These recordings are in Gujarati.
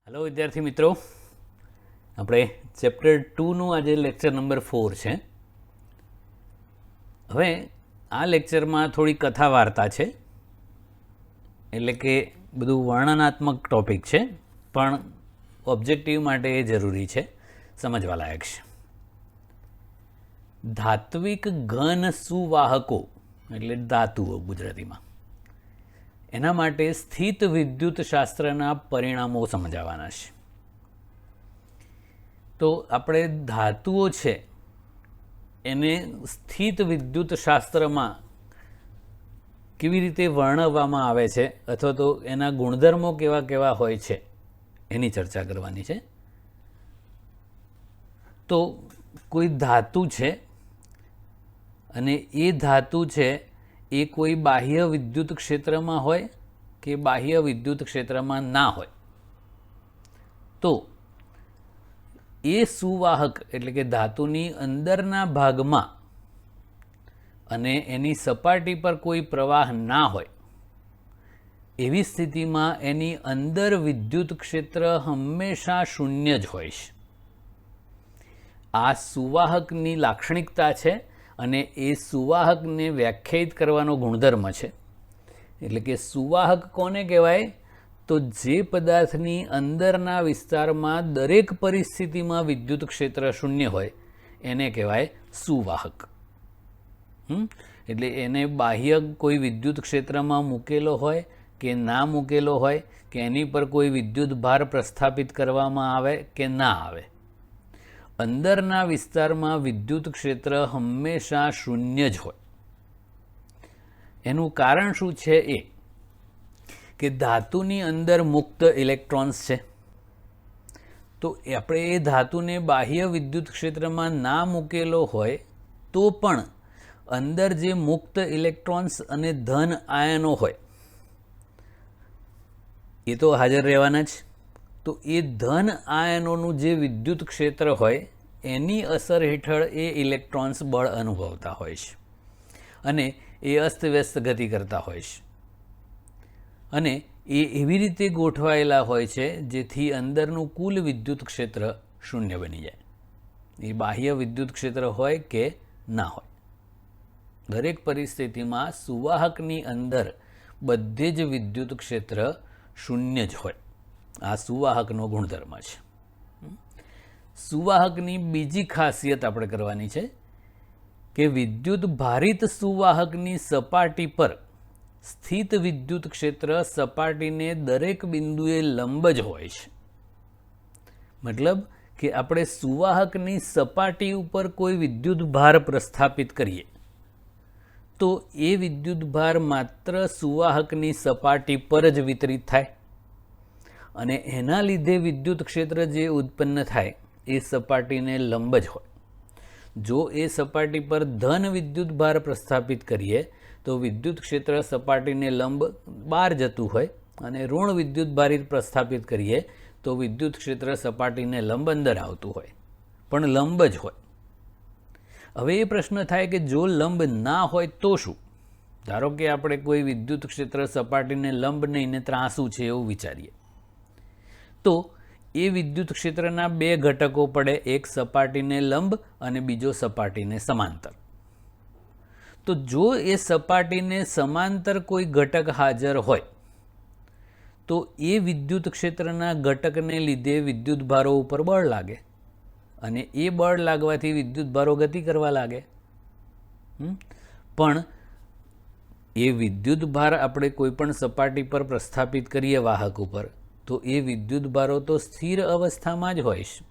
हेलो विद्यार्थी मित्रों, આપણે ચેપ્ટર 2નું આજે લેક્ચર નંબર 4 છે। હવે આ લેક્ચરમાં થોડી કથા વાર્તા છે, એટલે કે બધું વર્ણનાત્મક ટોપિક છે, પણ ઓબ્જેક્ટિવ માટે એ જરૂરી છે, સમજવા લાયક છે। ધાત્વિક ઘન સુવાહકો એટલે ધાતુઓ ગુજરાતીમાં, એના માટે સ્થિત વિદ્યુત શાસ્ત્રના પરિણામો સમજાવવાના છે। તો આપણે ધાતુઓ છે એને સ્થિત વિદ્યુત શાસ્ત્રમાં કેવી રીતે વર્ણવવામાં આવે છે અથવા તો એના ગુણધર્મો કેવા કેવા હોય છે એની ચર્ચા કરવાની છે। તો કોઈ ધાતુ છે અને એ ધાતુ છે એ કોઈ બાહ્ય વિદ્યુત ક્ષેત્રમાં હોય કે બાહ્ય વિદ્યુત ક્ષેત્રમાં ના હોય, તો એ સુવાહક એટલે કે ધાતુની અંદરના ભાગમાં અને એની સપાટી પર કોઈ પ્રવાહ ના હોય એવી સ્થિતિમાં એની અંદર વિદ્યુત ક્ષેત્ર હંમેશા શૂન્ય જ હોય છે। આ સુવાહકની લાક્ષણિકતા છે અને એ સુવાહકને વ્યાખ્યાયિત કરવાનો ગુણધર્મ છે। એટલે કે સુવાહક કોને કહેવાય? તો જે પદાર્થની અંદરના વિસ્તારમાં દરેક પરિસ્થિતિમાં વિદ્યુત ક્ષેત્ર શૂન્ય હોય એને કહેવાય સુવાહક। એટલે એને બાહ્ય કોઈ વિદ્યુત ક્ષેત્રમાં મૂકેલો હોય કે ના મૂકેલો હોય કે એની પર કોઈ વિદ્યુત ભાર પ્રસ્થાપિત કરવામાં આવે કે ના આવે, અંદરના વિસ્તારમાં વિદ્યુત ક્ષેત્ર હંમેશા શૂન્ય જ હોય। એનું કારણ શું છે? એ કે ધાતુની અંદર મુક્ત ઇલેક્ટ્રોન્સ છે, તો આપણે એ ધાતુને બાહ્ય વિદ્યુત ક્ષેત્રમાં ના મૂકેલો હોય તો પણ અંદર જે મુક્ત ઇલેક્ટ્રોન્સ અને ધન આયનો હોય એ તો હાજર રહેવાના જ। તો એ ધન આયનોનું જે વિદ્યુત ક્ષેત્ર હોય એની અસર હેઠળ એ ઇલેક્ટ્રોન્સ બળ અનુભવતા હોય છે અને એ અસ્તવ્યસ્ત ગતિ કરતા હોય છે, અને એ એવી રીતે ગોઠવાયેલા હોય છે જેથી અંદરનું કુલ વિદ્યુત ક્ષેત્ર શૂન્ય બની જાય। એ બાહ્ય વિદ્યુત ક્ષેત્ર હોય કે ના હોય, દરેક પરિસ્થિતિમાં સુવાહકની અંદર બધે જ વિદ્યુત ક્ષેત્ર શૂન્ય જ હોય। આ સુવાહકનો ગુણધર્મ છે। સુવાહકની બીજી ખાસિયત આપણે કરવાની છે કે વિદ્યુત ભારિત સુવાહકની સપાટી પર સ્થિત વિદ્યુત ક્ષેત્ર સપાટીને દરેક બિંદુએ લંબ જ હોય છે। મતલબ કે આપણે સુવાહકની સપાટી ઉપર કોઈ વિદ્યુત ભાર પ્રસ્થાપિત કરીએ તો એ વિદ્યુત ભાર માત્ર સુવાહકની સપાટી પર જ વિતરિત થાય અને એના લીધે વિદ્યુત ક્ષેત્ર જે ઉત્પન્ન થાય એ સપાટીને લંબ જ હોય। જો એ સપાટી પર ધન વિદ્યુત ભાર પ્રસ્થાપિત કરીએ તો વિદ્યુત ક્ષેત્ર સપાટીને લંબ બહાર જતું હોય અને ઋણ વિદ્યુત ભારિત પ્રસ્થાપિત કરીએ તો વિદ્યુત ક્ષેત્ર સપાટીને લંબ અંદર આવતું હોય, પણ લંબ જ હોય। હવે એ પ્રશ્ન થાય કે જો લંબ ના હોય તો શું? ધારો કે આપણે કોઈ વિદ્યુત ક્ષેત્ર સપાટીને લંબ નહીં ને ત્રાંસું છે એવું વિચારીએ, તો એ વિદ્યુત ક્ષેત્રના બે ઘટકો પડે, એક સપાટીને લંબ અને બીજો સપાટીને સમાંતર। તો જો એ સપાટીને સમાંતર કોઈ ઘટક હાજર હોય તો એ વિદ્યુત ક્ષેત્રના ઘટકને લીધે વિદ્યુત ભારો ઉપર બળ લાગે અને એ બળ લાગવાથી વિદ્યુત ભારો ગતિ કરવા લાગે। પણ એ વિદ્યુત ભાર આપણે કોઈ પણ સપાટી પર પ્રસ્થાપિત કરીએ વાહક ઉપર તો એ વિદ્યુત ભારો તો સ્થિર અવસ્થામાં જ હોય છે,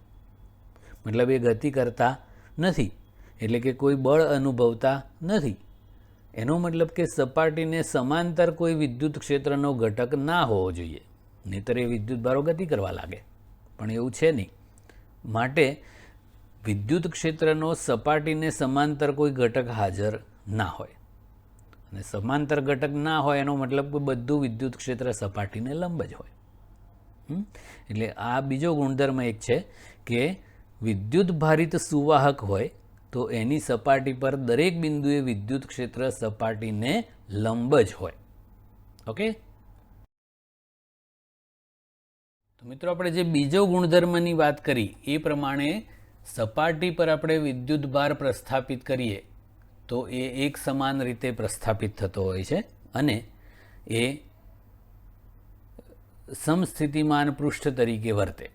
મતલબ એ ગતિ કરતા નથી, એટલે કે કોઈ બળ અનુભવતા નથી। એનો મતલબ કે સપાટીને સમાંતર કોઈ વિદ્યુત ક્ષેત્રનો ઘટક ના હોવો જોઈએ, નહીંતર એ વિદ્યુત ભારો ગતિ કરવા લાગે, પણ એવું છે નહીં। માટે વિદ્યુત ક્ષેત્રનો સપાટીને સમાંતર કોઈ ઘટક હાજર ના હોય, અને સમાંતર ઘટક ના હોય એનો મતલબ કે બધું વિદ્યુત ક્ષેત્ર સપાટીને લંબ જ હોય। એટલે આ બીજો ગુણધર્મ એક છે કે વિદ્યુત ભારિત સુવાહક હોય તો એની સપાટી પર દરેક બિંદુએ વિદ્યુત ક્ષેત્ર સપાટીને લંબ જ હોય। ઓકે, તો મિત્રો આપણે જે બીજો ગુણધર્મની વાત કરી એ પ્રમાણે સપાટી પર આપણે વિદ્યુત ભાર પ્રસ્થાપિત કરીએ તો એ એક સમાન રીતે પ્રસ્થાપિત થતો હોય છે અને એ સમસ્થિતિમાન પૃષ્ઠ તરીકે વર્તે.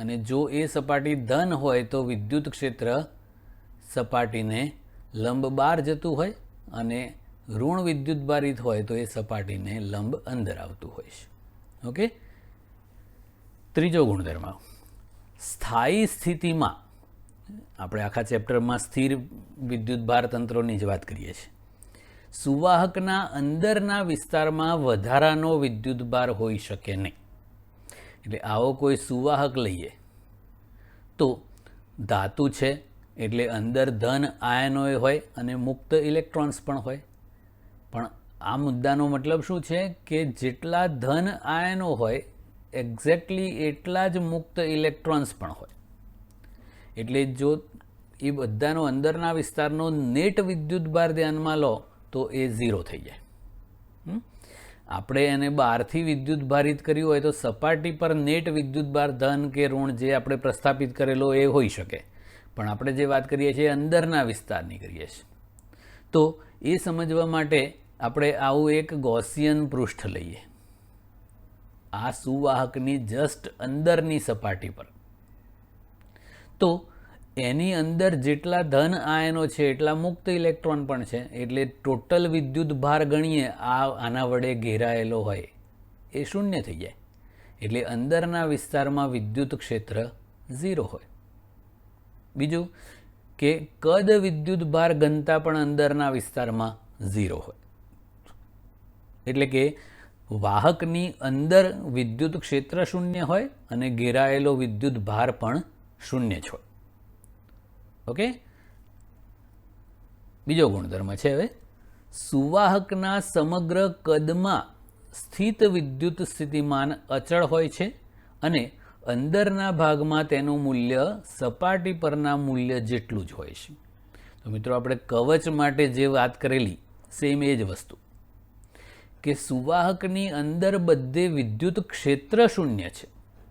અને જો એ સપાટી ધન હોય તો વિદ્યુત ક્ષેત્ર સપાટીને લંબ બહાર જતું હોય અને ઋણ વિદ્યુત ભારિત હોય તો એ સપાટીને લંબ અંદર આવતું હોય છે. ઓકે. ત્રીજો ગુણધર્મ, સ્થાયી સ્થિતિમાં આપણે આખા ચેપ્ટરમાં સ્થિર વિદ્યુત ભાર તંત્રોની જ વાત કરીએ છીએ. સુવાહકના અંદરના વિસ્તારમાં વધારાનો વિદ્યુત ભાર હોઈ શકે નહીં. એટલે આવો કોઈ સુવાહક લઈએ તો ધાતુ છે એટલે અંદર ધન આયનો હોય અને મુક્ત ઇલેક્ટ્રોન્સ પણ હોય. પણ આ મુદ્દાનો મતલબ શું છે કે જેટલા ધન આયનો હોય એક્ઝેક્ટલી એટલા જ મુક્ત ઇલેક્ટ્રોન્સ પણ હોય. એટલે જો એ બધાનો અંદરના વિસ્તારનો નેટ વિદ્યુત ભાર ધ્યાનમાં લો તો એ 0 થઈ જાય. આપણે એને બહારથી વિદ્યુત ભારિત કર્યું હોય તો સપાટી પર નેટ વિદ્યુત ભાર ધન કે ઋણ જે આપણે પ્રસ્થાપિત કરેલો એ હોઈ શકે. પણ આપણે જે વાત કરીએ છીએ અંદરના વિસ્તારની કરીએ છીએ. તો એ સમજવા માટે આપણે આવું એક ગૌસિયન પૃષ્ઠ લઈએ. આ સુવાહકની જસ્ટ અંદરની સપાટી પર તો એની અંદર જેટલા ધન આયનો છે એટલા મુક્ત ઇલેક્ટ્રોન પણ છે. એટલે ટોટલ વિદ્યુત ભાર ગણીએ આના વડે ઘેરાયેલો હોય એ શૂન્ય થઈ જાય. એટલે અંદરના વિસ્તારમાં વિદ્યુત ક્ષેત્ર 0 હોય. બીજું કે કદ વિદ્યુત ભાર ઘનતા પણ અંદરના વિસ્તારમાં 0 હોય. એટલે કે વાહકની અંદર વિદ્યુત ક્ષેત્ર શૂન્ય હોય અને ઘેરાયેલો વિદ્યુત ભાર પણ શૂન્ય જ હોય. ઓકે. બીજો ગુણધર્મ છે હવે, સુવાહકના સમગ્ર કદમાં સ્થિત વિદ્યુત સ્થિતિમાન અચળ હોય છે અને અંદરના ભાગમાં તેનું મૂલ્ય સપાટી પરના મૂલ્ય જેટલું જ હોય છે. તો મિત્રો આપણે કવચ માટે જે વાત કરેલી સેમ એ જ વસ્તુ કે સુવાહકની અંદર બધે વિદ્યુત ક્ષેત્ર શૂન્ય છે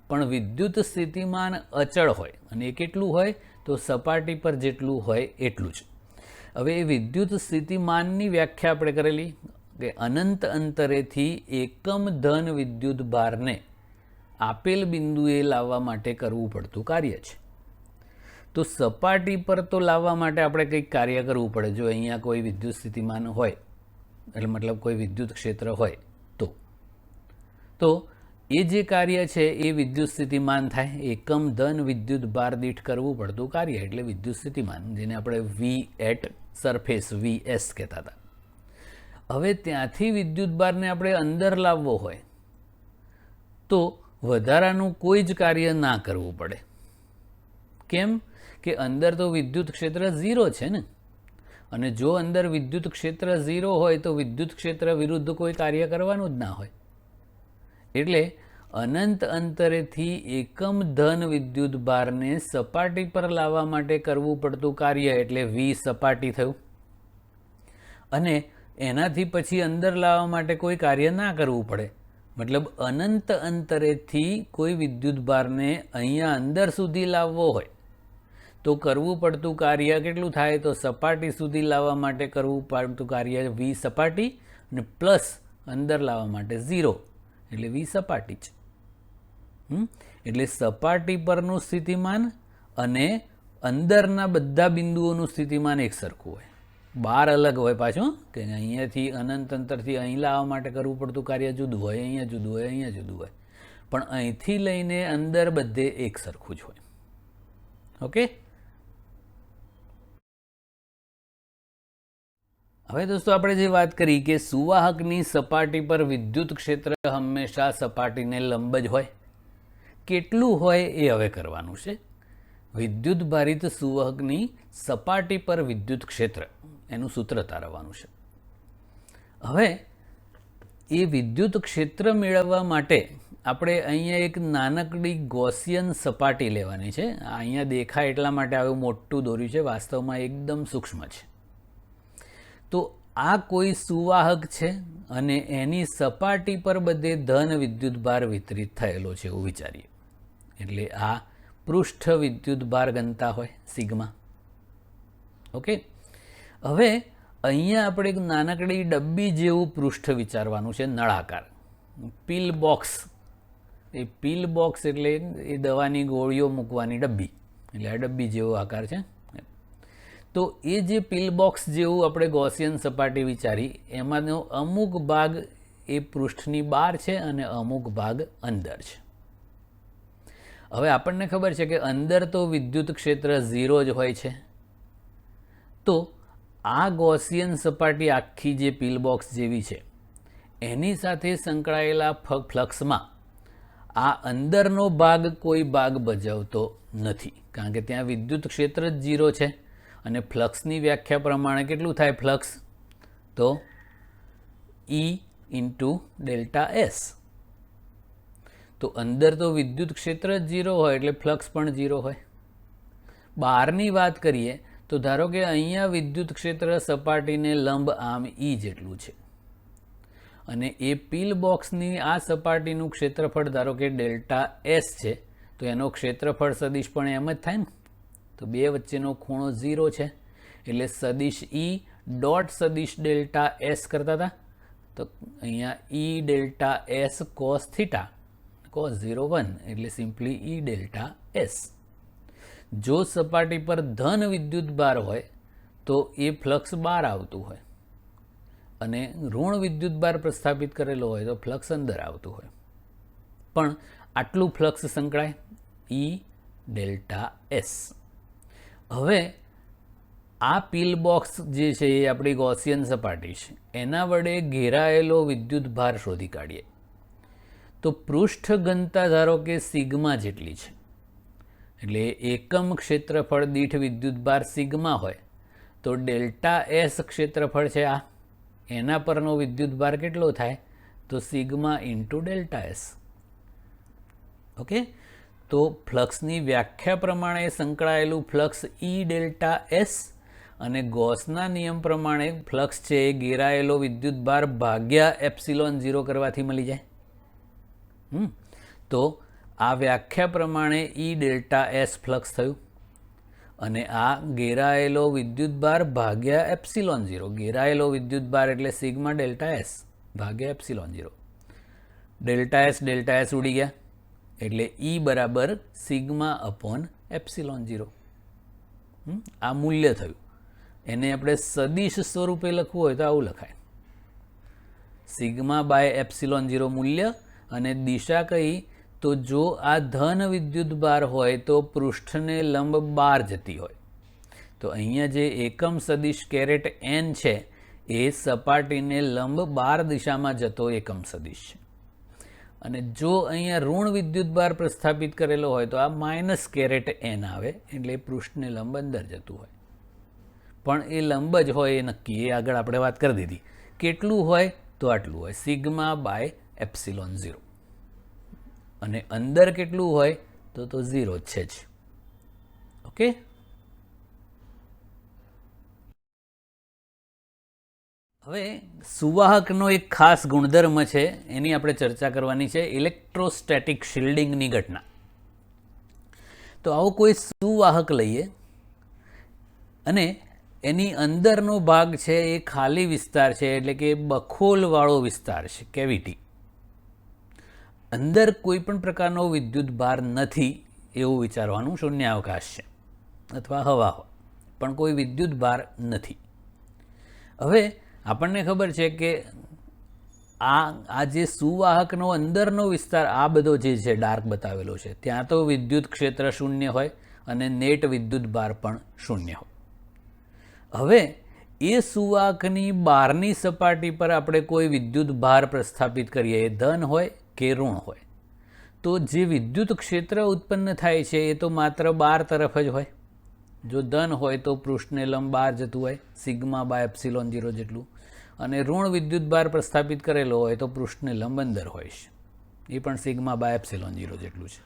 પણ વિદ્યુત સ્થિતિમાન અચળ હોય અને એ કેટલું હોય તો સપાટી પર જેટલું હોય એટલું જ. હવે એ વિદ્યુત સ્થિતિમાનની વ્યાખ્યા આપણે કરેલી કે અનંત અંતરેથી એકમ ધન વિદ્યુત ભારને આપેલ બિંદુએ લાવવા માટે કરવું પડતું કાર્ય છે. તો સપાટી પર તો લાવવા માટે આપણે કંઈક કાર્ય કરવું પડે. જો અહીંયા કોઈ વિદ્યુત સ્થિતિમાન હોય એટલે મતલબ કોઈ વિદ્યુત ક્ષેત્ર હોય તો એ જે કાર્ય છે એ વિદ્યુત સ્થિતિમાન થાય. એકમ ધન વિદ્યુત ભાર દીઠ કરવું પડતું કાર્ય એટલે વિદ્યુત સ્થિતિમાન, જેને આપણે વી એટ સરફેસ VS કહેતા હતા. હવે ત્યાંથી વિદ્યુત ભારને આપણે અંદર લાવવો હોય તો વધારાનું કોઈ જ કાર્ય ના કરવું પડે. કેમ કે અંદર તો વિદ્યુત ક્ષેત્ર 0 છે ને. અને જો અંદર વિદ્યુત ક્ષેત્ર 0 હોય તો વિદ્યુત ક્ષેત્ર વિરુદ્ધ કોઈ કાર્ય કરવાનું જ ના હોય. એટલે અનંત અંતરેથી એકમ ધન વિદ્યુત ભારને સપાટી પર લાવવા માટે કરવું પડતું કાર્ય એટલે V સપાટી થયું. અને એનાથી પછી અંદર લાવવા માટે કોઈ કાર્ય ના કરવું પડે. મતલબ અનંત અંતરેથી કોઈ વિદ્યુત ભારને અહીંયા અંદર સુધી લાવવો હોય તો કરવું પડતું કાર્ય કેટલું થાય તો સપાટી સુધી લાવવા માટે કરવું પડતું કાર્ય V સપાટી અને પ્લસ અંદર લાવવા માટે 0 એટલે V સપાટી જ. એટલે સપાટી પરનું સ્થિતિમાન અને અંદરના બધા બિંદુઓનું સ્થિતિમાન એક સરખું હોય. બહાર અલગ હોય પાછું કે અહીંયાથી અનંત અંતરથી અહીં લાવવા માટે કરવું પડતું કાર્ય જુદું હોય, અહીંયા જુદું હોય, અહીંયા જુદું હોય. પણ અહીંથી લઈને અંદર બધે એક સરખું જ હોય. ઓકે. હવે દોસ્તો આપણે જે વાત કરી કે સુવાહકની સપાટી પર વિદ્યુત ક્ષેત્ર હંમેશા સપાટીને લંબ જ હોય. કેટલું હોય એ હવે કરવાનું છે. વિદ્યુત ભારિત સુવાહકની સપાટી પર વિદ્યુત ક્ષેત્ર એનું સૂત્ર તારવવાનું છે. હવે એ વિદ્યુત ક્ષેત્ર મેળવવા માટે આપણે અહીંયા એક નાનકડી ગૌસિયન સપાટી લેવાની છે. અહીંયા દેખાય એટલા માટે આવું મોટું દોર્યું છે, વાસ્તવમાં એકદમ સૂક્ષ્મ છે. તો આ કોઈ સુવાહક છે અને એની સપાટી પર બધે ધન વિદ્યુતભાર વિતરિત થયેલો છે એવું વિચારીએ. એટલે આ પૃષ્ઠ વિદ્યુતભાર ઘનતા હોય સિગ્મા. ઓકે, હવે અહીંયા આપણે એક નાનકડી ડબ્બી જેવું પૃષ્ઠ વિચારવાનું છે, નળાકાર પિલ બોક્સ. એ પિલ બોક્સ એટલે એ દવાની ગોળીઓ મૂકવાની ડબ્બી, એટલે આ ડબ્બી જેવો આકાર છે. તો એ જે પિલ બોક્સ જેવું આપણે ગૌસિયન સપાટી વિચારી, એમાંનો અમુક ભાગ એ પૃષ્ઠની બહાર છે અને અમુક ભાગ અંદર છે. હવે આપણને ખબર છે કે અંદર તો વિદ્યુત ક્ષેત્ર 0 જ હોય છે. તો આ ગૌસિયન સપાટી આખી જે પિલ બોક્સ જેવી છે એની સાથે સંકળાયેલા ફ્લક્સમાં આ અંદરનો ભાગ કોઈ ભાગ ભજવતો નથી, કારણ કે ત્યાં વિદ્યુત ક્ષેત્ર જ 0 છે. અને ફ્લક્સની વ્યાખ્યા પ્રમાણે કેટલું થાય ફ્લક્સ? તો E × ડેલ્ટા એસ. તો અંદર તો વિદ્યુત ક્ષેત્ર જ 0 હોય એટલે ફ્લક્સ પણ 0 હોય. બહારની વાત કરીએ તો ધારો કે અહીંયા વિદ્યુત ક્ષેત્ર સપાટીને લંબ આમ E જેટલું છે અને એ પિલ બોક્સની આ સપાટીનું ક્ષેત્રફળ ધારો કે ડેલ્ટા એસ છે, તો એનો ક્ષેત્રફળ સદિશ પણ એમ જ થાય ને. તો બે વચ્ચેનો ખૂણો 0 છે એટલે સદિશ E ડોટ સદિશ ડેલ્ટા એસ કરતા હતા. તો અહીંયા E delta S cos theta cos 0 1 એટલે સિમ્પલી E ડેલ્ટા એસ. જો સપાટી પર ધન વિદ્યુતભાર હોય તો એ ફ્લક્સ બહાર આવતું હોય અને ઋણ વિદ્યુતભાર પ્રસ્થાપિત કરેલો હોય તો ફ્લક્સ અંદર આવતું હોય. પણ આટલું ફ્લક્સ સંકળાય E ડેલ્ટા એસ. હવે આ પિલ બોક્સ જે છે એ આપણી ગૌસિયન સપાટી છે, એના વડે ઘેરાયેલો વિદ્યુતભાર શોધી કાઢીએ. તો પૃષ્ઠ ઘનતા ધારો કે સિગ્મા જેટલી છે, એટલે એકમ ક્ષેત્રફળ દીઠ વિદ્યુતભાર સિગ્મા હોય તો ડેલ્ટા એસ ક્ષેત્રફળ છે આ, એના પરનો વિદ્યુતભાર કેટલો થાય? તો સિગ્મા × ડેલ્ટા એસ. ઓકે, તો ફ્લક્સની વ્યાખ્યા પ્રમાણે સંકળાયેલું ફ્લક્સ E ડેલ્ટા એસ અને ગૌસના નિયમ પ્રમાણે ફ્લક્સ છે એ ઘેરાયેલો વિદ્યુતભાર ભાગ્યા એપ્સિલોન 0 કરવાથી મળી જાય. તો આ વ્યાખ્યા પ્રમાણે E ડેલ્ટા એસ ફ્લક્સ થયું અને આ ઘેરાયેલો વિદ્યુતભાર ભાગ્યા એપ્સિલોન 0. ઘેરાયેલો વિદ્યુતભાર એટલે સિગ્મા ડેલ્ટા એસ ભાગ્યા એપ્સિલોન 0. ડેલ્ટા એસ ઉડી ગયા એટલે E બરાબર સિગ્મા અપોન એપ્સિલોન 0. આ મૂલ્ય થયું. એને આપણે સદિશ સ્વરૂપે લખવું હોય તો આવું લખાય, સિગ્મા બાય એપ્સિલોન 0 મૂલ્ય. અને દિશા કઈ? તો જો આ ધન વિદ્યુતભાર હોય તો પૃષ્ઠને લંબ બહાર જતી હોય. તો અહીંયા જે એકમ સદિશ કેરેટ n છે એ સપાટીને લંબ બહાર દિશામાં જતો એકમ સદિશ છે. અને જો અહીંયા ઋણ વિદ્યુતભાર પ્રસ્થાપિત કરેલો હોય તો આ માઇનસ કેરેટ n આવે, એટલે પૃષ્ઠને લંબ અંદર જતું હોય. પણ એ લંબ જ હોય એ નક્કી, એ આગળ આપણે વાત કરી દીધી. કેટલું હોય? તો આટલું હોય, સિગ્મા બાય એપ્સિલોન 0. અને અંદર કેટલું હોય? તો 0 જ છે જ. ઓકે, હવે સુવાહકનો એક ખાસ ગુણધર્મ છે, એની આપણે ચર્ચા કરવાની છે, ઇલેક્ટ્રોસ્ટેટિક શિલ્ડિંગની ઘટના. તો આવો કોઈ સુવાહક લઈએ અને એની અંદરનો ભાગ છે એ ખાલી વિસ્તાર છે, એટલે કે બખોલવાળો વિસ્તાર છે, કેવિટી. અંદર કોઈ પણ પ્રકારનો વિદ્યુતભાર નથી એવું વિચારવાનું, શૂન્યાવકાશ છે અથવા હવા હોય પણ કોઈ વિદ્યુતભાર નથી. હવે આપણને ખબર છે કે આ જે સુવાહકનો અંદરનો વિસ્તાર આ બધો જે છે ડાર્ક બતાવેલો છે, ત્યાં તો વિદ્યુત ક્ષેત્ર શૂન્ય હોય અને નેટ વિદ્યુતભાર પણ શૂન્ય હોય. હવે એ સુવાહકની બહારની સપાટી પર આપણે કોઈ વિદ્યુતભાર પ્રસ્થાપિત કરીએ, એ ધન હોય કે ઋણ હોય, તો જે વિદ્યુત ક્ષેત્ર ઉત્પન્ન થાય છે એ તો માત્ર બહાર તરફ જ હોય. જો ધન હોય તો પૃષ્ઠને લંબ બહાર જતું હોય, સિગ્મા બાય એપ્સિલોન 0 જેટલું, અને ઋણ વિદ્યુતભાર પ્રસ્થાપિત કરેલો હોય તો પૃષ્ઠને લંબ અંદર હોય છે, એ પણ સિગ્મા બાય એપ્સિલોન 0 જેટલું છે.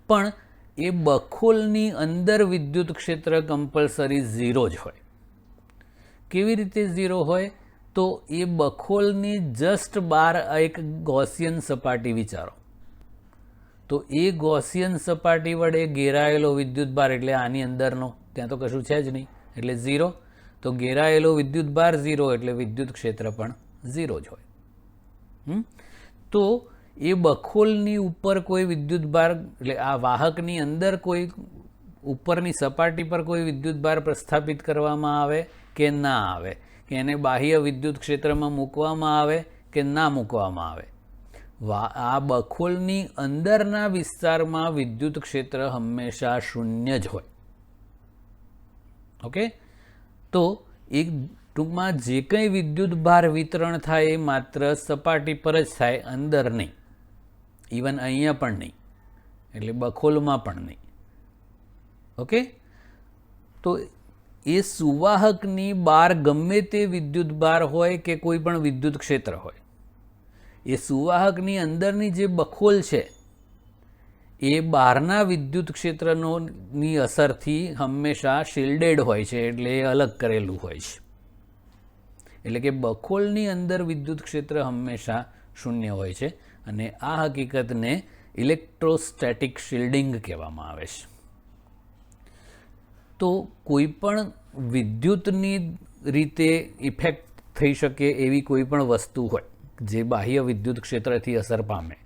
પણ એ બખોલની અંદર વિદ્યુત ક્ષેત્ર કમ્પલસરી 0 જ હોય. કેવી રીતે 0 હોય? તો એ બખોલની જસ્ટ બહાર એક ગૌસિયન સપાટી વિચારો. તો એ ગૌસિયન સપાટી વડે ઘેરાયેલો વિદ્યુતભાર એટલે આની અંદરનો, ત્યાં તો કશું છે જ નહીં એટલે 0. તો ઘેરાયેલો વિદ્યુતભાર 0 એટલે વિદ્યુત ક્ષેત્ર પણ 0 જ હોય. તો એ બખોલની ઉપર કોઈ વિદ્યુતભાર એટલે આ વાહકની અંદર કોઈ ઉપરની સપાટી પર કોઈ વિદ્યુતભાર પ્રસ્થાપિત કરવામાં આવે કે ના આવે, કે એને બાહ્ય વિદ્યુત ક્ષેત્રમાં મૂકવામાં આવે કે ના મૂકવામાં આવે, આ બખોલની અંદરના વિસ્તારમાં વિદ્યુત ક્ષેત્ર હંમેશા શૂન્ય જ હોય. ઓકે, તો એક ટૂંકમાં જે કંઈ વિદ્યુત ભાર વિતરણ થાય એ માત્ર સપાટી પર જ થાય, અંદર નહીં, ઇવન અહીંયા પણ નહીં, એટલે બખોલમાં પણ નહીં. ઓકે, તો એ સુવાહકની બહાર ગમે તે વિદ્યુત ભાર હોય કે કોઈ પણ વિદ્યુત ક્ષેત્ર હોય, એ સુવાહકની અંદરની જે બખોલ છે એ બહારના વિદ્યુત ક્ષેત્રની અસરથી હંમેશા શિલ્ડેડ હોય છે, એટલે એ અલગ કરેલું હોય છે. એટલે કે બખોલની અંદર વિદ્યુત ક્ષેત્ર હંમેશા શૂન્ય હોય છે, અને આ હકીકતને ઇલેક્ટ્રોસ્ટેટિક શિલ્ડિંગ કહેવામાં આવે છે. તો કોઈ પણ વિદ્યુતની રીતે ઇફેક્ટ થઈ શકે એવી કોઈ પણ વસ્તુ હોય જે બાહ્ય વિદ્યુત ક્ષેત્રથી અસર પામે,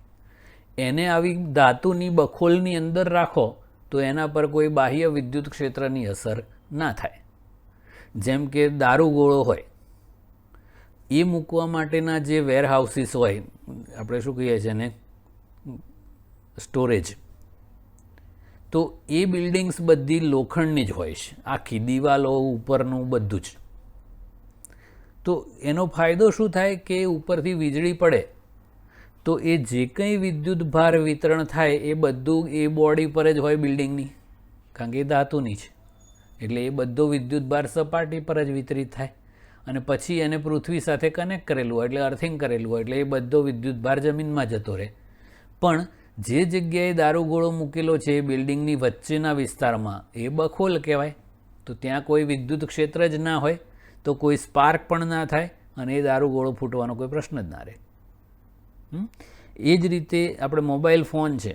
એને આવી ધાતુની બખોલની અંદર રાખો તો એના પર કોઈ બાહ્ય વિદ્યુત ક્ષેત્રની અસર ના થાય. જેમ કે દારૂગોળો હોય, એ મૂકવા માટેના જે વેરહાઉસીસ હોય, આપણે શું કહીએ છીએ એને સ્ટોરેજ, તો એ બિલ્ડિંગ્સ બધી લોખંડની જ હોય છે, આખી દિવાલો ઉપરનું બધું જ. તો એનો ફાયદો શું થાય કે ઉપરથી વીજળી પડે તો એ જે કંઈ વિદ્યુત ભાર વિતરણ થાય એ બધું એ બોડી પર જ હોય બિલ્ડિંગની, કારણ કે એ ધાતુની છે, એટલે એ બધો વિદ્યુત ભાર સપાટી પર જ વિતરિત થાય, અને પછી એને પૃથ્વી સાથે કનેક્ટ કરેલું હોય એટલે અર્થિંગ કરેલું હોય એટલે એ બધો વિદ્યુત ભાર જમીનમાં જતો રહે. પણ જે જગ્યાએ દારૂગોળો મૂકેલો છે એ બિલ્ડિંગની વચ્ચેના વિસ્તારમાં એ બખોલ કહેવાય, તો ત્યાં કોઈ વિદ્યુત ક્ષેત્ર જ ના હોય, તો કોઈ સ્પાર્ક પણ ના થાય અને એ દારૂગોળો ફૂટવાનો કોઈ પ્રશ્ન જ ના રહે. એ જ રીતે આપણે મોબાઈલ ફોન છે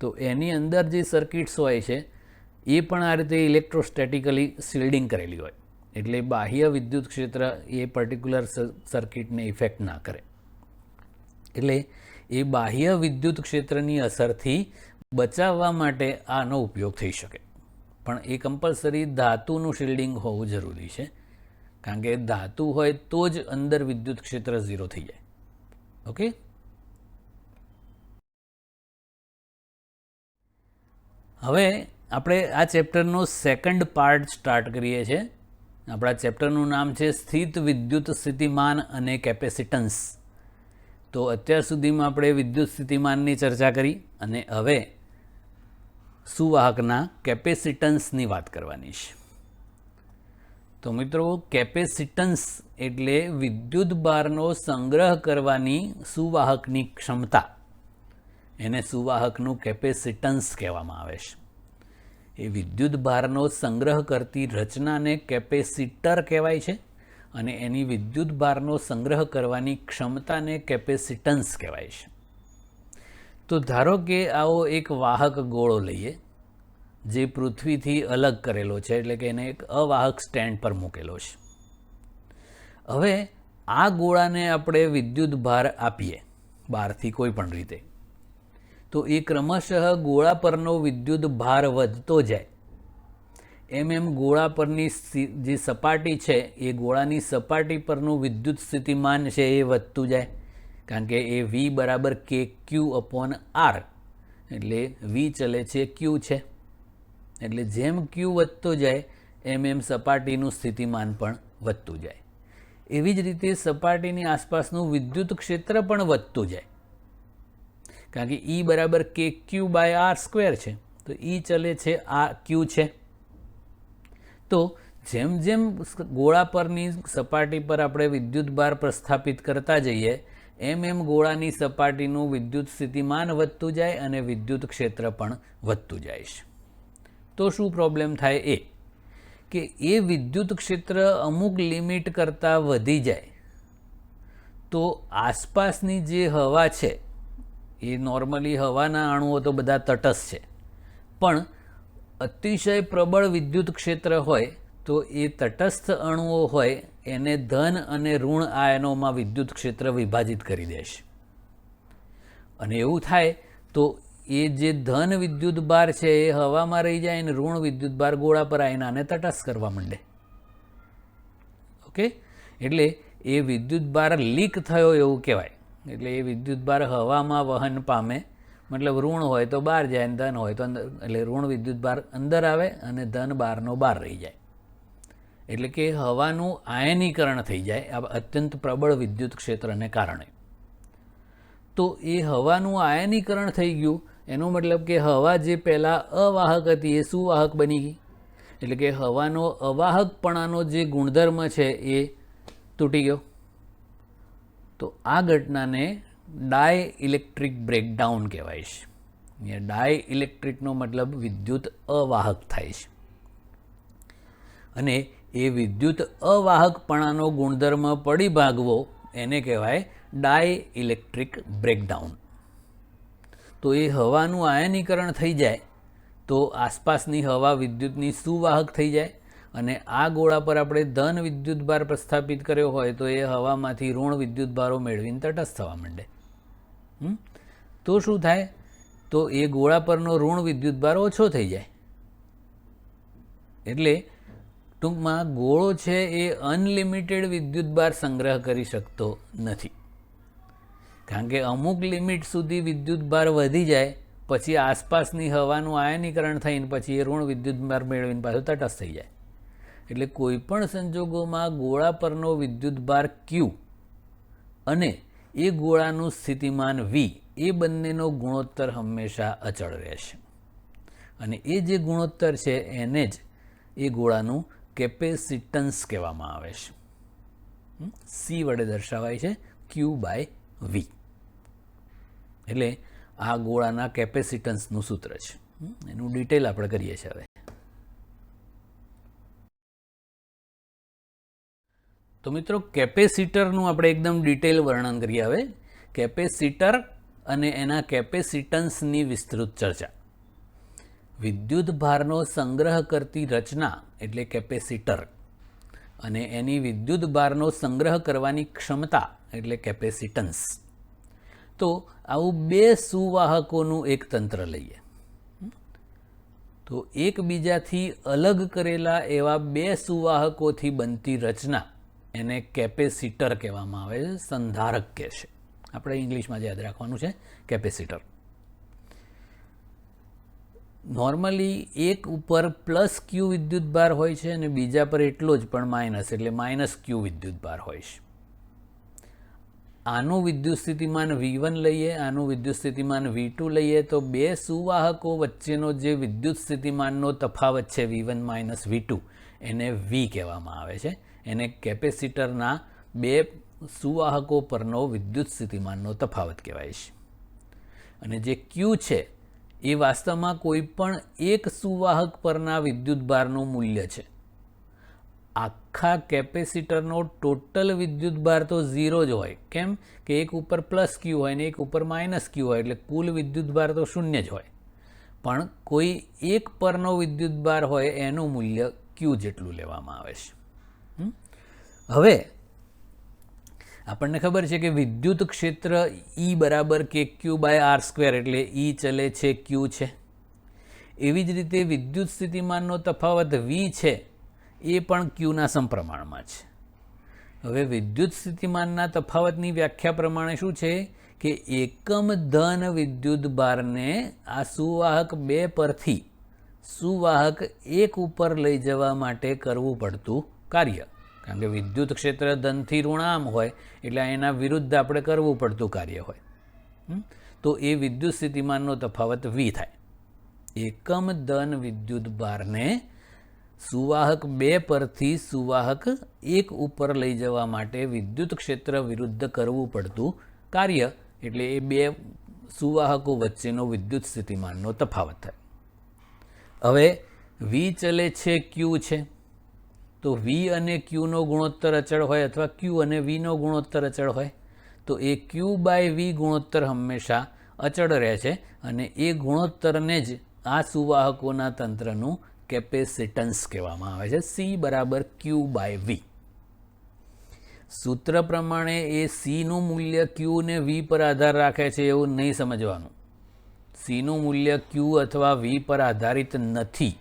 તો એની અંદર જે સર્કિટ્સ હોય છે એ પણ આ રીતે ઇલેક્ટ્રોસ્ટેટિકલી શિલ્ડિંગ કરેલી હોય, એટલે બાહ્ય વિદ્યુત ક્ષેત્ર એ પર્ટિક્યુલર સર્કિટને ઇફેક્ટ ના કરે. એટલે એ બાહ્ય વિદ્યુત ક્ષેત્રની અસરથી બચાવવા માટે આનો ઉપયોગ થઈ શકે, પણ એ કમ્પલસરી ધાતુનું શિલ્ડિંગ હોવું જરૂરી છે, કારણ કે ધાતુ હોય તો જ અંદર વિદ્યુત ક્ષેત્ર 0 થઈ જાય. ઓકે, હવે આપણે આ ચેપ્ટરનો સેકન્ડ પાર્ટ સ્ટાર્ટ કરીએ છીએ. આપણા ચેપ્ટરનું નામ છે સ્થિત વિદ્યુત સ્થિતિમાન અને કેપેસિટન્સ. તો અત્યાર સુધીમાં આપણે વિદ્યુત સ્થિતિમાનની ચર્ચા કરી અને હવે સુવાહકના કેપેસિટન્સની વાત કરવાની છે. તો મિત્રો, કેપેસિટન્સ એટલે વિદ્યુત ભારનો સંગ્રહ કરવાની સુવાહકની ક્ષમતા, એને સુવાહકનું કેપેસિટન્સ કહેવામાં આવે છે. એ વિદ્યુત ભારનો સંગ્રહ કરતી રચનાને કેપેસિટર કહેવાય છે, અને એની વિદ્યુત ભારનો સંગ્રહ કરવાની ક્ષમતાને કેપેસિટન્સ કહેવાય છે. તો ધારો કે આવો એક વાહક ગોળો લઈએ જે પૃથ્વીથી અલગ કરેલો છે, એટલે કે એને એક અવાહક સ્ટેન્ડ પર મૂકેલો છે. હવે આ ગોળાને આપણે વિદ્યુત ભાર આપીએ બહારથી કોઈ પણ રીતે, તો એ ક્રમશઃ ગોળા પરનો વિદ્યુત ભાર વધતો જાય. એમ ગોળા પરની જે સપાટી છે એ ગોળાની સપાટી પરનું વિદ્યુત સ્થિતિમાન છે એ વધતું જાય, કારણ કે એ V બરાબર KQ/R, એટલે V ચલે છે Q છે, એટલે જેમ Q વધતો જાય એમ સપાટીનું સ્થિતિમાન પણ વધતું જાય. એવી જ રીતે સપાટીની આસપાસનું વિદ્યુત ક્ષેત્ર પણ વધતું જાય, કારણ કે E બરાબર KQ/R² છે, તો E ચલે છે આ Q છે. તો જેમ જેમ ગોળા પરની સપાટી પર આપણે વિદ્યુત ભાર પ્રસ્થાપિત કરતા જઈએ એમ ગોળાની સપાટીનું વિદ્યુત સ્થિતિમાન વધતું જાય અને વિદ્યુત ક્ષેત્ર પણ વધતું જાય છે. તો શું પ્રોબ્લેમ થાય એ કે એ વિદ્યુત ક્ષેત્ર અમુક લિમિટ કરતાં વધી જાય તો આસપાસની જે હવા છે એ નોર્મલી હવાના અણુઓ તો બધા તટસ્થ છે, પણ અતિશય પ્રબળ વિદ્યુત ક્ષેત્ર હોય તો એ તટસ્થ અણુઓ હોય એને ધન અને ઋણ આયનોમાં વિદ્યુત ક્ષેત્ર વિભાજિત કરી દેશે. અને એવું થાય તો એ જે ધન વિદ્યુત ભાર છે એ હવામાં રહી જાય અને ઋણ વિદ્યુત ભાર ગોળા પર આવીને આને તટસ્થ કરવા માંડે. ઓકે, એટલે એ વિદ્યુત ભાર લીક થયો એવું કહેવાય. એટલે એ વિદ્યુત ભાર હવામાં વહન પામે, મતલબ ઋણ હોય તો બહાર જાય અને ધન હોય તો અંદર, એટલે ઋણ વિદ્યુત ભાર અંદર આવે અને ધન બહારનો બહાર રહી જાય. એટલે કે હવાનું આયનીકરણ થઈ જાય આ અત્યંત પ્રબળ વિદ્યુત ક્ષેત્રને કારણે. તો એ હવાનું આયનીકરણ થઈ ગયું એનો મતલબ કે હવા જે પહેલાં અવાહક હતી એ સુવાહક બની ગઈ. એટલે કે હવાનો અવાહકપણાનો જે ગુણધર્મ છે એ તૂટી ગયો. તો આ ઘટનાને ડાય ઇલેક્ટ્રિક બ્રેકડાઉન કહેવાય છે. અહીંયા ડાય ઇલેક્ટ્રિકનો મતલબ વિદ્યુત અવાહક થાય છે, અને એ વિદ્યુત અવાહકપણાનો ગુણધર્મ પડી ભાગવો એને કહેવાય ડાય ઇલેક્ટ્રિક બ્રેકડાઉન. તો એ હવાનું આયનીકરણ થઈ જાય તો આસપાસની હવા વિદ્યુતની સુવાહક થઈ જાય, અને આ ગોળા પર આપણે ધન વિદ્યુત ભાર પ્રસ્થાપિત કર્યો હોય તો એ હવામાંથી ઋણ વિદ્યુત ભારો મેળવીને તટસ્થ થવા માંડે. તો શું થાય? તો એ ગોળા પરનો ઋણ વિદ્યુત ભાર ઓછો થઈ જાય. એટલે ટૂંકમાં ગોળો છે એ અનલિમિટેડ વિદ્યુત ભાર સંગ્રહ કરી શકતો નથી, કારણ કે અમુક લિમિટ સુધી વિદ્યુત ભાર વધી જાય પછી આસપાસની હવાનું આયનીકરણ થઈને પછી એ ઋણ વિદ્યુત ભાર મેળવીને પાછો તટસ્થ થઈ જાય. એટલે કોઈપણ સંજોગોમાં ગોળા પરનો વિદ્યુત ભાર Q અને એ ગોળાનું સ્થિતિમાન V એ બંનેનો ગુણોત્તર હંમેશા અચળ રહેશે, અને એ જે ગુણોત્તર છે એને જ એ ગોળાનું કેપેસિટન્સ કહેવામાં આવે છે. C વડે દર્શાવાય છે Q/V. એટલે આ ગોળાના કેપેસિટન્સનું સૂત્ર છે. એનું ડિટેલ આપણે કરીએ છીએ હવે. તો મિત્રો, કેપેસિટરનું આપણે એકદમ ડિટેલ વર્ણન કરીએ હવે. કેપેસિટર અને એના કેપેસિટન્સની વિસ્તૃત ચર્ચા. વિદ્યુત ભારનો સંગ્રહ કરતી રચના એટલે કેપેસિટર, અને એની વિદ્યુત ભારનો સંગ્રહ કરવાની ક્ષમતા એટલે કેપેસિટન્સ. તો આવું બે સુવાહકોનું એક તંત્ર લઈએ તો એકબીજાથી અલગ કરેલા એવા બે સુવાહકોથી બનતી રચના એને કેપેસિટર કહેવામાં આવે છે, સંધારક કહે છે. આપણે ઇંગ્લિશમાં યાદ રાખવાનું છે કેપેસિટર. નોર્મલી એક ઉપર +Q વિદ્યુત ભાર હોય છે અને બીજા પર એટલો જ પણ માઇનસ, એટલે -Q વિદ્યુત ભાર હોય છે. આનું વિદ્યુત સ્થિતિમાન V1 લઈએ, આનું વિદ્યુત સ્થિતિમાન V2 લઈએ તો બે સુવાહકો વચ્ચેનો જે વિદ્યુત સ્થિતિમાનનો તફાવત છે V1 - V2 એને V કહેવામાં આવે છે. એને કેપેસિટરના બે સુવાહકો પરનો વિદ્યુત સ્થિતિમાનનો તફાવત કહેવાય છે. અને જે Q છે એ વાસ્તવમાં કોઈ પણ એક સુવાહક પરના વિદ્યુત ભારનું મૂલ્ય છે. આખા કેપેસિટરનો ટોટલ વિદ્યુત ભાર તો 0 જ હોય. કેમ કે એક ઉપર +Q હોય ને એક ઉપર -Q હોય, એટલે કુલ વિદ્યુત ભાર તો 0 જ હોય. પણ કોઈ એક પરનો વિદ્યુત ભાર હોય એનું મૂલ્ય Q જેટલું લેવામાં આવે છે. હવે આપણને ખબર છે કે વિદ્યુત ક્ષેત્ર E બરાબર kq/r², એટલે E ચલે છે Q છે. એવી જ રીતે વિદ્યુત સ્થિતિમાનનો તફાવત V છે એ પણ Qના સમપ્રમાણમાં છે. હવે વિદ્યુત સ્થિતિમાનના તફાવતની વ્યાખ્યા પ્રમાણે શું છે કે એકમ ધન વિદ્યુત ભારને આ સુવાહક 2 પરથી સુવાહક 1 ઉપર લઈ જવા માટે કરવું પડતું કાર્ય. કારણ કે વિદ્યુત ક્ષેત્ર ધનથી ઋણામ હોય એટલે એના વિરુદ્ધ આપણે કરવું પડતું કાર્ય હોય. તો એ વિદ્યુત સ્થિતિમાનનો તફાવત V થાય. એકમ ધન વિદ્યુત ભારને સુવાહક 2 પરથી સુવાહક 1 ઉપર લઈ જવા માટે વિદ્યુત ક્ષેત્ર વિરુદ્ધ કરવું પડતું કાર્ય, એટલે એ બે સુવાહકો વચ્ચેનો વિદ્યુત સ્થિતિમાનનો તફાવત થાય. હવે V ચલે છે Q છે, તો V અને Qનો ગુણોત્તર અચળ હોય અથવા Q અને Vનો ગુણોત્તર અચળ હોય. તો એ Q/V ગુણોત્તર હંમેશા અચળ રહે છે અને એ ગુણોત્તરને જ આ સુવાહકોના તંત્રનું કેપેસિટન્સ કહેવામાં આવે છે. C = Q/V. સૂત્ર પ્રમાણે એ Cનું મૂલ્ય Q ને V પર આધાર રાખે છે એવું નહીં સમજવાનું. Cનું મૂલ્ય Q અથવા V પર આધારિત નથી.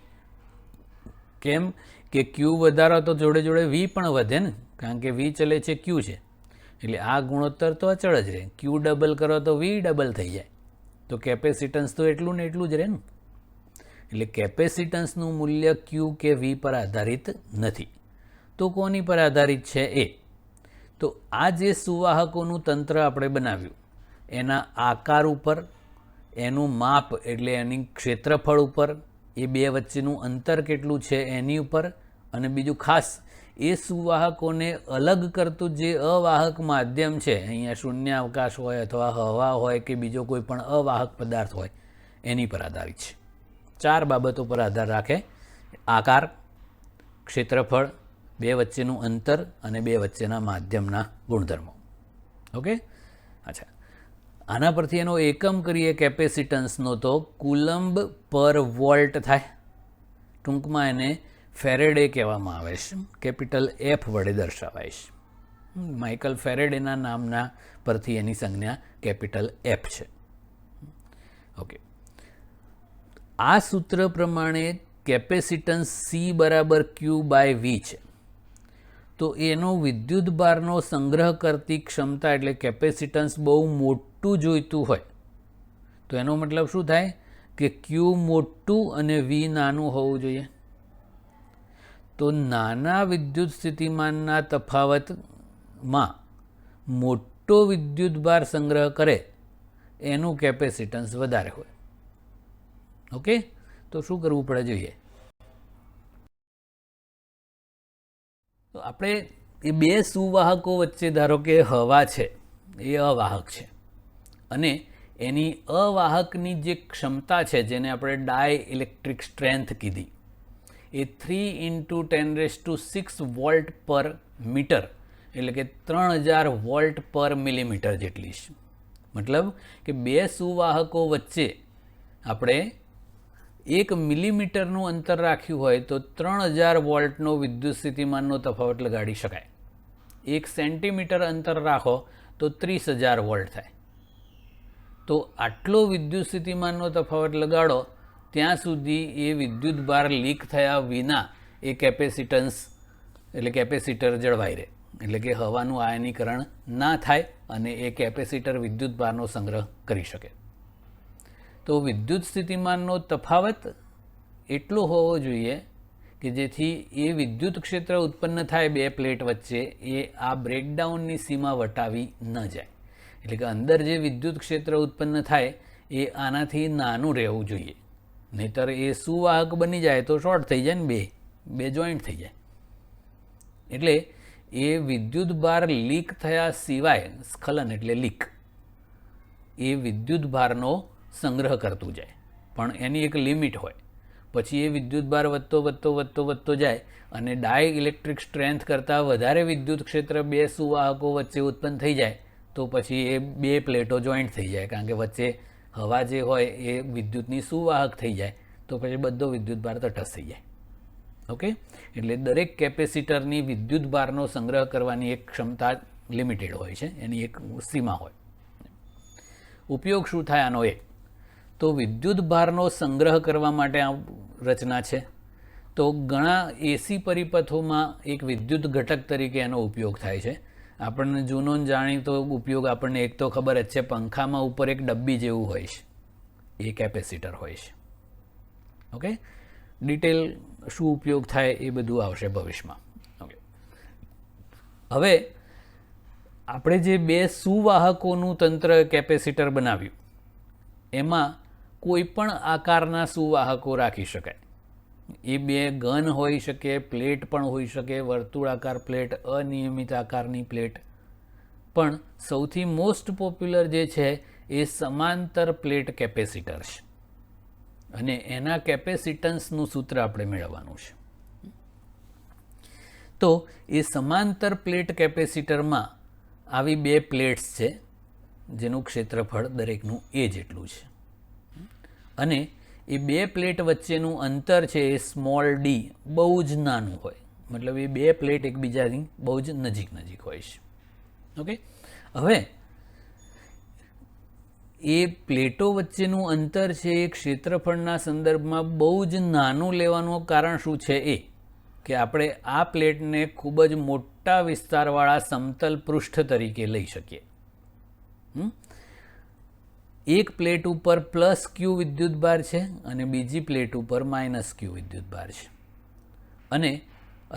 કેમ કે Q વધારો તો જોડે જોડે V પણ વધે ને, કારણ કે V ચલે છે Q છે, એટલે આ ગુણોત્તર તો અચળ જ રહે. Q ડબલ કરો તો V ડબલ થઈ જાય, તો કેપેસિટન્સ તો એટલું ને એટલું જ રહે ને. એટલે કેપેસિટન્સનું મૂલ્ય Q કે V પર આધારિત નથી. તો કોની પર આધારિત છે? એ તો આ જે સુવાહકોનું તંત્ર આપણે બનાવ્યું એના આકાર ઉપર, એનું માપ એટલે એની ક્ષેત્રફળ ઉપર, એ બે વચ્ચેનું અંતર કેટલું છે એની ઉપર, અને બીજું ખાસ એ સુવાહકોને અલગ કરતું જે અવાહક માધ્યમ છે, અહીંયા શૂન્યાવકાશ હોય અથવા હવા હોય કે બીજો કોઈ પણ અવાહક પદાર્થ હોય, એની પર આધારિત છે. 4 બાબતો પર આધાર રાખે: આકાર, ક્ષેત્રફળ, બે વચ્ચેનું અંતર અને બે વચ્ચેના માધ્યમના ગુણધર્મો. ઓકે, અચ્છા, આના પરથી એનો એકમ કરીએ કેપેસિટન્સનો તો કુલમ્બ પર વોલ્ટ થાય. ટૂંકમાં એને ફેરેડે કહેવામાં આવે છે, કેપિટલ F વડે દર્શાવાય છે. માઇકલ ફેરેડેના નામના પરથી એની સંજ્ઞા કેપિટલ F છે. ઓકે, આ સૂત્ર પ્રમાણે કેપેસિટન્સ C = Q/V છે. તો એનો વિદ્યુતભારનો સંગ્રહ કરતી ક્ષમતા એટલે કેપેસિટન્સ બહુ મોટું જોઈતું હોય તો એનો મતલબ શું થાય કે Q મોટું અને V નાનું હોવું જોઈએ. તો નાના વિદ્યુત સ્થિતિમાનના તફાવતમાં મોટો વિદ્યુતભાર સંગ્રહ કરે એનું કેપેસિટન્સ વધારે હોય. ઓકે, તો શું કરવું પડે જોઈએ? તો આપણે એ બે સુવાહકો વચ્ચે ધારો કે હવા છે, એ અવાહક છે, અને એની અવાહકની જે ક્ષમતા છે જેને આપણે ડાયઇલેક્ટ્રિક સ્ટ્રેન્થ કીધી એ 3 × 10⁶ વોલ્ટ પર મીટર એટલે કે 3000 વોલ્ટ પર મિલીમીટર જેટલી છે. મતલબ કે બે સુવાહકો વચ્ચે આપણે 1 મિલીમીટરનું અંતર રાખ્યું હોય તો 3000 વોલ્ટનો વિદ્યુત સ્થિતિમાનનો તફાવત લગાડી શકાય. 1 સેન્ટીમીટર અંતર રાખો તો 30,000 વોલ્ટ થાય. તો આટલો વિદ્યુત સ્થિતિમાનનો તફાવત લગાડો ત્યાં સુધી એ વિદ્યુતભાર લીક થયા વિના એ કેપેસિટન્સ એટલે કેપેસિટર જળવાઈ રહે, એટલે કે હવાનું આયનીકરણ ના થાય અને એ કેપેસિટર વિદ્યુતભારનો સંગ્રહ કરી શકે. તો વિદ્યુત સ્થિતિમાનનો તફાવત એટલો હોવો જોઈએ કે જેથી એ વિદ્યુત ક્ષેત્ર ઉત્પન્ન થાય બે પ્લેટ વચ્ચે એ આ બ્રેકડાઉનની સીમા વટાવી ન જાય. એટલે કે અંદર જે વિદ્યુત ક્ષેત્ર ઉત્પન્ન થાય એ આનાથી નાનું રહેવું જોઈએ, નહીતર એ સુવાહક બની જાય તો શોર્ટ થઈ જાય ને, બે જોઈન્ટ થઈ જાય. એટલે એ વિદ્યુતભાર લીક થયા સિવાય, સ્ખલન એટલે લીક, એ વિદ્યુતભારનો સંગ્રહ કરતું જાય, પણ એની એક લિમિટ હોય. પછી એ વિદ્યુતભાર વધતો જાય અને ડાયઇલેક્ટ્રિક સ્ટ્રેન્થ કરતાં વધારે વિદ્યુત ક્ષેત્ર બે સુવાહકો વચ્ચે ઉત્પન્ન થઈ જાય તો પછી એ બે પ્લેટો જોઈન્ટ થઈ જાય, કારણ કે વચ્ચે હવા જે હોય એ વિદ્યુતની સુવાહક થઈ જાય તો પછી બધો વિદ્યુતભાર તટસ્થ થઈ જાય. ઓકે, એટલે દરેક કેપેસિટરની વિદ્યુતભારનો સંગ્રહ કરવાની એક ક્ષમતા લિમિટેડ હોય છે, એની એક સીમા હોય. ઉપયોગ શું થાય આનો? તો વિદ્યુતભારનો સંગ્રહ કરવા માટે આ રચના છે. તો ઘણા એસી પરિપથોમાં એક વિદ્યુત ઘટક તરીકે એનો ઉપયોગ થાય છે. આપણને જૂનો જાણીતો ઉપયોગ આપણને એક તો ખબર જ છે, પંખામાં ઉપર એક ડબ્બી જેવું હોય છે, એ કેપેસિટર હોય છે. ઓકે, ડિટેલ શું ઉપયોગ થાય એ બધું આવશે ભવિષ્યમાં. ઓકે, હવે આપણે જે બે સુવાહકોનું તંત્ર કેપેસિટર બનાવ્યું એમાં કોઈ પણ આકારના સુવાહકો રાખી શકાય. એ બે ઘન હોઈ શકે, પ્લેટ પણ હોઈ શકે, વર્તુળાકાર પ્લેટ, અનિયમિત આકારની પ્લેટ, પણ સૌથી મોસ્ટ પોપ્યુલર જે છે એ સમાંતર પ્લેટ કેપેસિટર છે અને એના કેપેસિટન્સનું સૂત્ર આપણે મેળવવાનું છે. તો એ સમાંતર પ્લેટ કેપેસિટરમાં આવી બે પ્લેટ્સ છે જેનું ક્ષેત્રફળ દરેકનું એ જેટલું છે અને એ બે પ્લેટ વચ્ચેનું અંતર છે એ સ્મોલ ડી બહુ જ નાનું હોય, મતલબ એ બે પ્લેટ એકબીજાની બહુ જ નજીક હોય છે. ઓકે, હવે એ પ્લેટો વચ્ચેનું અંતર છે એ ક્ષેત્રફળના સંદર્ભમાં બહુ જ નાનું લેવાનું કારણ શું છે એ કે આપણે આ પ્લેટને ખૂબ જ મોટા વિસ્તારવાળા સમતલ પૃષ્ઠ તરીકે લઈ શકીએ. એક પ્લેટ ઉપર +q વિદ્યુતભાર છે અને બીજી પ્લેટ ઉપર -q વિદ્યુતભાર છે અને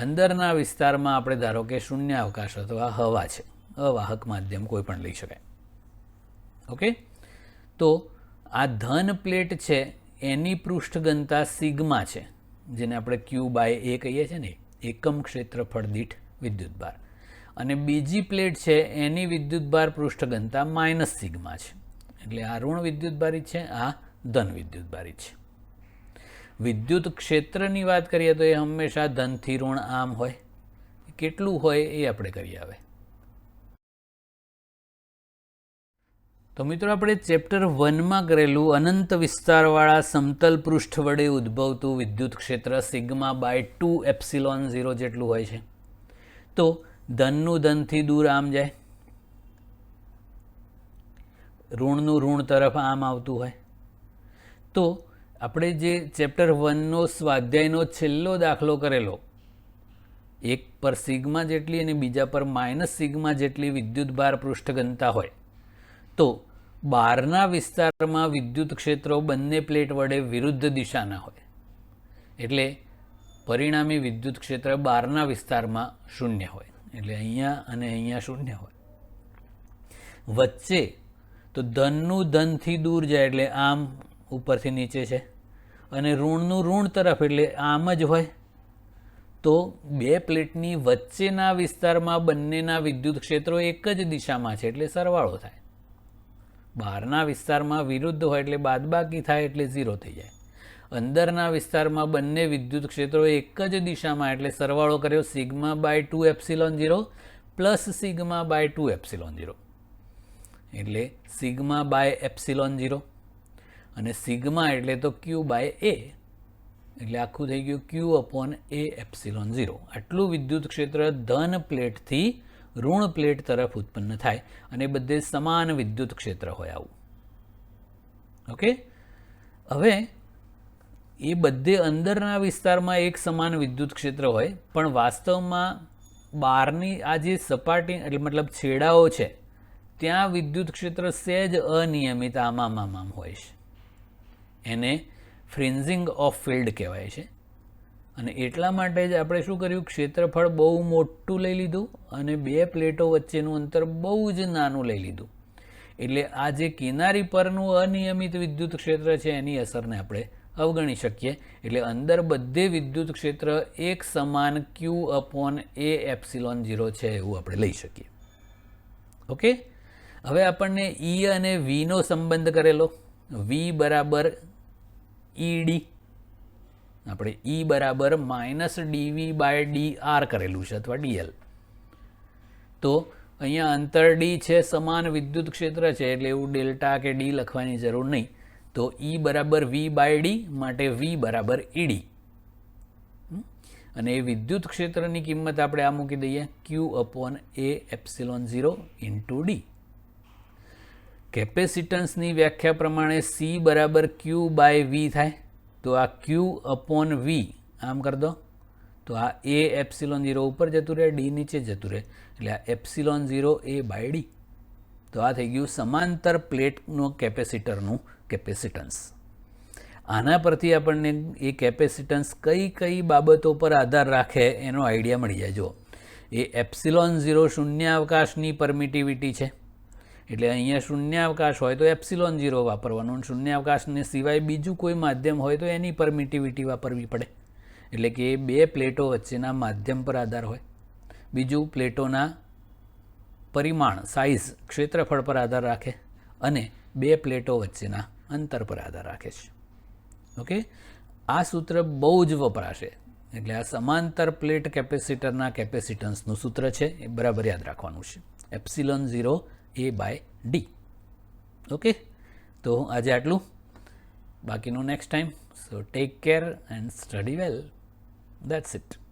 અંદરના વિસ્તારમાં આપણે ધારો કે શૂન્યાવકાશ અથવા હવા છે, અવાહક માધ્યમ કોઈ પણ લઈ શકાય. ઓકે, તો આ ધન પ્લેટ છે એની પૃષ્ઠ ઘનતા સિગ્મા છે, જેને આપણે q/a કહીએ છીએ ને, એકમ ક્ષેત્રફળ દીઠ વિદ્યુતભાર, અને બીજી પ્લેટ છે એની વિદ્યુતભાર પૃષ્ઠ ઘનતા -સિગ્મા છે. એટલે આ ઋણ વિદ્યુતભારી છે, આ ધન વિદ્યુતભારી છે. વિદ્યુત ક્ષેત્રની વાત કરીએ તો એ હંમેશા ધનથી ઋણ આમ હોય. કેટલું હોય એ આપણે કરીએ. હવે તો મિત્રો આપણે ચેપ્ટર 1માં કરેલું અનંત વિસ્તારવાળા સમતલ પૃષ્ઠ વડે ઉદ્ભવતું વિદ્યુત ક્ષેત્ર σ/2ε0 જેટલું હોય છે. તો ધનનું ધનથી દૂર આમ જાય, ઋણનું ઋણ તરફ આમ આવતું હોય. તો આપણે જે ચેપ્ટર 1નો સ્વાધ્યાયનો છેલ્લો દાખલો કરેલો, એક પર સિગ્મા જેટલી અને બીજા પર -સિગ્મા જેટલી વિદ્યુતભાર પૃષ્ઠ ઘનતા હોય, તો બહારના વિસ્તારમાં વિદ્યુત ક્ષેત્રો બંને પ્લેટ વડે વિરુદ્ધ દિશાના હોય, એટલે પરિણામી વિદ્યુત ક્ષેત્ર બહારના વિસ્તારમાં 0 હોય. એટલે અહીંયા અને અહીંયા 0 હોય. વચ્ચે તો ધનનું ધનથી દૂર જાય એટલે આમ ઉપરથી નીચે છે, અને ઋણનું ઋણ તરફ એટલે આમ જ હોય. તો બે પ્લેટની વચ્ચેના વિસ્તારમાં બંનેના વિદ્યુત ક્ષેત્રો એક જ દિશામાં છે એટલે સરવાળો થાય. બહારના વિસ્તારમાં વિરુદ્ધ હોય એટલે બાદબાકી થાય એટલે 0 થઈ જાય. અંદરના વિસ્તારમાં બંને વિદ્યુત ક્ષેત્રો એક જ દિશામાં એટલે સરવાળો કર્યો σ/2ε0 + σ/2ε0 એટલે σ/ε0, અને સિગ્મા એટલે તો q/a એટલે આખું થઈ ગયું q/a0. આટલું વિદ્યુત ક્ષેત્ર ધન પ્લેટથી ઋણ પ્લેટ તરફ ઉત્પન્ન થાય અને બધે સમાન વિદ્યુત ક્ષેત્ર હોય આવું. ઓકે, હવે એ બધે અંદરના વિસ્તારમાં એક સમાન વિદ્યુત ક્ષેત્ર હોય, પણ વાસ્તવમાં બહારની આ જે સપાટી એટલે મતલબ છેડાઓ છે ત્યાં વિદ્યુત ક્ષેત્ર સહેજ અનિયમિત આમ હોય છે. એને ફ્રિન્ઝિંગ ઓફ ફિલ્ડ કહેવાય છે. અને એટલા માટે જ આપણે શું કર્યું, ક્ષેત્રફળ બહુ મોટું લઈ લીધું અને બે પ્લેટો વચ્ચેનું અંતર બહુ જ નાનું લઈ લીધું. એટલે આ જે કિનારી પરનું અનિયમિત વિદ્યુત ક્ષેત્ર છે એની અસરને આપણે અવગણી શકીએ. એટલે અંદર બધે વિદ્યુત ક્ષેત્ર એક સમાન q/a0 છે એવું આપણે લઈ શકીએ. ઓકે, હવે આપણને E અને V નો સંબંધ કરેલો, V બરાબર ED, આપણે E બરાબર -dV/dr કરેલું છે અથવા dl. તો અહીંયા અંતર d છે, સમાન વિદ્યુત ક્ષેત્ર છે એટલે એવું ડેલ્ટા કે d લખવાની જરૂર નહીં. તો E બરાબર V/d માટે V બરાબર ED, અને એ વિદ્યુત ક્ષેત્રની કિંમત આપણે આ મૂકી દઈએ q/a0 × d. કેપેસિટન્સની વ્યાખ્યા પ્રમાણે C બરાબર q/v થાય. તો આ q/v આમ કરી દો તો આ a0 ઉપર જતું રહે, d નીચે જતું રહે, એટલે આ ε0a/d. તો આ થઈ ગયું સમાંતર પ્લેટનો કેપેસિટરનું કેપેસિટન્સ. આના પરથી આપણને એ કેપેસિટન્સ કઈ બાબતો પર આધાર રાખે એનો આઈડિયા મળી જાય. જો એ ε0 શૂન્યાવકાશની પરમિટિવિટી છે, એટલે અહીંયા શૂન્યાવકાશ હોય તો ε0 વાપરવાનું, શૂન્યાવકાશને સિવાય બીજું કોઈ માધ્યમ હોય તો એની પરમિટિવિટી વાપરવી પડે. એટલે કે બે પ્લેટો વચ્ચેના માધ્યમ પર આધાર હોય. બીજું પ્લેટોના પરિમાણ સાઇઝ ક્ષેત્રફળ પર આધાર રાખે, અને બે પ્લેટો વચ્ચેના અંતર પર આધાર રાખે છે. ઓકે, આ સૂત્ર બહુ જ વપરાશે એટલે આ સમાંતર પ્લેટ કેપેસિટરના કેપેસિટન્સનું સૂત્ર છે, એ બરાબર યાદ રાખવાનું છે, એપ્સિલોન 0 A/d. ઓકે, તો આજે આટલું, બાકીનું next time. So take care and study well. That's it.